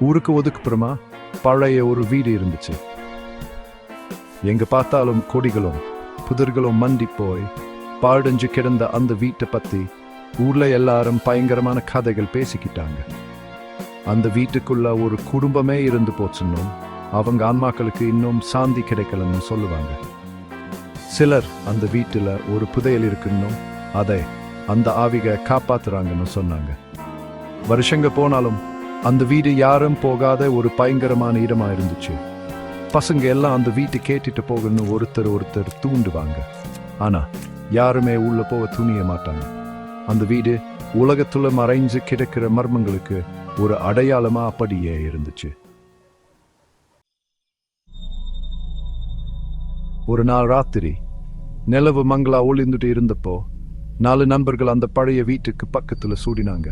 ஊருக்கு ஒதுக்குப்புறமா பழைய ஒரு வீடு இருந்துச்சு. எங்க பார்த்தாலும் கொடிகளும் புதர்களும் மண்டி போய் பாழடைஞ்சு கிடந்த அந்த வீட்டை பத்தி ஊர்ல எல்லாரும் பயங்கரமான கதைகள் பேசிக்கிட்டாங்க. அந்த வீட்டுக்குள்ள ஒரு குடும்பமே இருந்து போச்சுன்னும் அவங்க ஆன்மாக்களுக்கு இன்னும் சாந்தி கிடைக்கலன்னு சொல்லுவாங்க. சிலர் அந்த வீட்டுல ஒரு புதையல் இருக்குன்னும் அதை அந்த ஆவிக காப்பாத்துறாங்கன்னு சொன்னாங்க. வருஷங்க போனாலும் அந்த வீடு யாரும் போகாத ஒரு பயங்கரமான இடமா இருந்துச்சு. பசங்க எல்லாம் அந்த வீட்டை கேட்டுட்டு போகணும்னு ஒருத்தர் தூண்டுவாங்க. ஆனா யாருமே உள்ள போக துணிய மாட்டாங்க. அந்த வீடு உலகத்துல மறைஞ்சு கிடக்கிற மர்மங்களுக்கு ஒரு அடையாளமா அப்படியே இருந்துச்சு. ஒரு நாள் ராத்திரி நிலவு மங்களா ஒளிந்துட்டு இருந்தப்போ 4 நண்பர்கள் அந்த பழைய வீட்டுக்கு பக்கத்துல சூடினாங்க.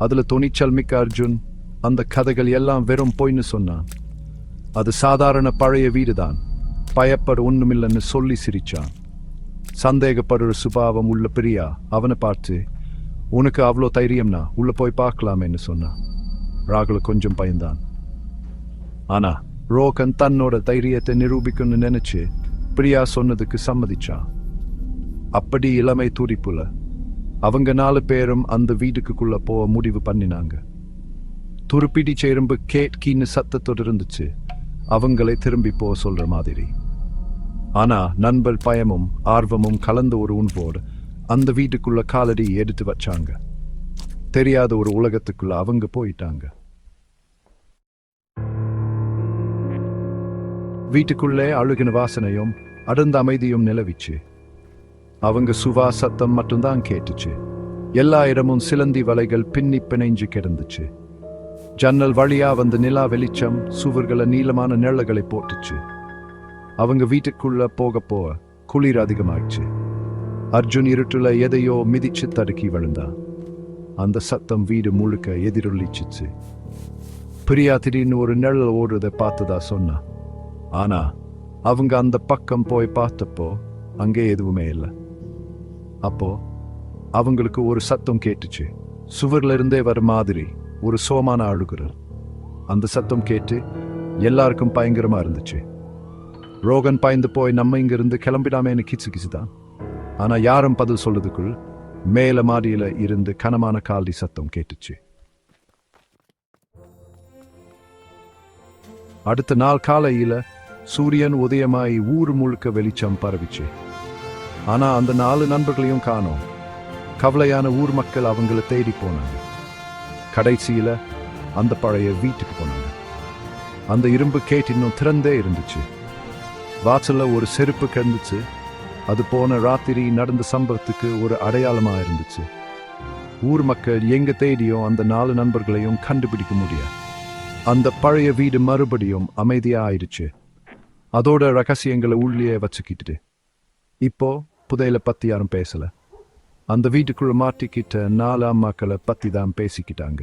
அதுல துணிச்சல் மிக்க அர்ஜுன் அந்த கதைகள் எல்லாம் வெறும் பொய்ன்னு சொன்னான். அது சாதாரண பழைய வீடுதான், பயப்பட ஒண்ணுமில்லைன்னு சொல்லி சிரிச்சான். சந்தேகப்படுற சுபாவம் உள்ள பிரியா அவனை பார்த்து, உனக்கு அவ்வளோ தைரியம்னா உள்ள போய் பார்க்கலாமேன்னு சொன்னான். ராகுல கொஞ்சம் பயந்தான். ஆனா ரோகன் தன்னோட தைரியத்தை நிரூபிக்கணும்னு நினைச்சு பிரியா சொன்னதுக்கு சம்மதிச்சான். அப்படி இளமை துடிப்புல அவங்க 4 பேரும் அந்த வீட்டுக்குள்ள போக முடிவு பண்ணினாங்க. துருப்பிடி சேரும்பு கேட்கின்னு சத்தத்தோடு இருந்துச்சு, அவங்களை திரும்பி போக சொல்ற மாதிரி. ஆனா நண்பர் பயமும் ஆர்வமும் கலந்த ஒரு உணர்வோடு அந்த வீட்டுக்குள்ள காலடி எடுத்து வச்சாங்க. தெரியாத ஒரு உலகத்துக்குள்ள அவங்க போயிட்டாங்க. வீட்டுக்குள்ளே அழுகின வாசனையும் அடர்ந்த அமைதியும் நிலவிச்சு. அவங்க சுவா சத்தம் மட்டும்தான் கேட்டுச்சு. எல்லா இடமும் சிலந்தி வலைகள் பின்னி பிணைஞ்சு கிடந்துச்சு. ஜன்னல் வழியா வந்த நிலா வெளிச்சம் சுவர்களை நீளமான நிழல்களை போட்டுச்சு. அவங்க வீட்டுக்குள்ள போக குளிர் அதிகமாயிடுச்சு. அர்ஜுன் இருட்டுல எதையோ மிதிச்சு தடுக்கி விழுந்தான். அந்த சத்தம் வீடு முழுக்க எதிரொலிச்சிச்சு. பிரியா திடீர்னு ஒரு நிழல் ஓடுறதை பார்த்ததா சொன்னா. ஆனா அவங்க அந்த பக்கம் போய் பார்த்தப்போ அங்கே எதுவுமே இல்லை. அப்போ அவங்களுக்கு ஒரு சத்தம் கேட்டுச்சு. சுவர்ல இருந்தே வர மாதிரி ஒரு சோமான அழுகுறல். அந்த சத்தம் கேட்டு எல்லாருக்கும் பயங்கரமா இருந்துச்சு. ரோகன் பாய்ந்து போய் நம்ம இங்கிருந்து கிளம்பிடாமேன்னு கிச்சுதான். ஆனா யாரும் பதில் சொல்றதுக்குள் மேல மாடியில இருந்து கனமான காலடி சத்தம் கேட்டுச்சு. அடுத்த நாள் காலையில சூரியன் உதயமாய் ஊர் முழுக்க வெளிச்சம் பரவிச்சு. ஆனா அந்த 4 நண்பர்களையும் காணோம். கவலையான ஊர் மக்கள் அவங்கள தேடி போனாங்க. கடைசியில அந்த பழைய வீட்டுக்கு போனாங்க. அந்த இரும்பு கேட் இன்னும் திறந்தே இருந்துச்சு. வாசல்ல ஒரு செருப்பு கிடந்துச்சு. அது போன ராத்திரி நடந்த சம்பவத்துக்கு ஒரு அடையாளமா இருந்துச்சு. ஊர் மக்கள் எங்க தேடியும் அந்த 4 நண்பர்களையும் கண்டுபிடிக்க முடியாது. அந்த பழைய வீடு மறுபடியும் அமைதியா ஆயிடுச்சு. அதோட ரகசியங்களை உள்ளே வச்சுக்கிட்டு இப்போ புதையலை பத்தி யாரும் பேசல. அந்த வீட்டுக்குள்ள மாட்டிக்கிட்ட 4 அம்மாக்களை பத்தி தான் பேசிக்கிட்டாங்க.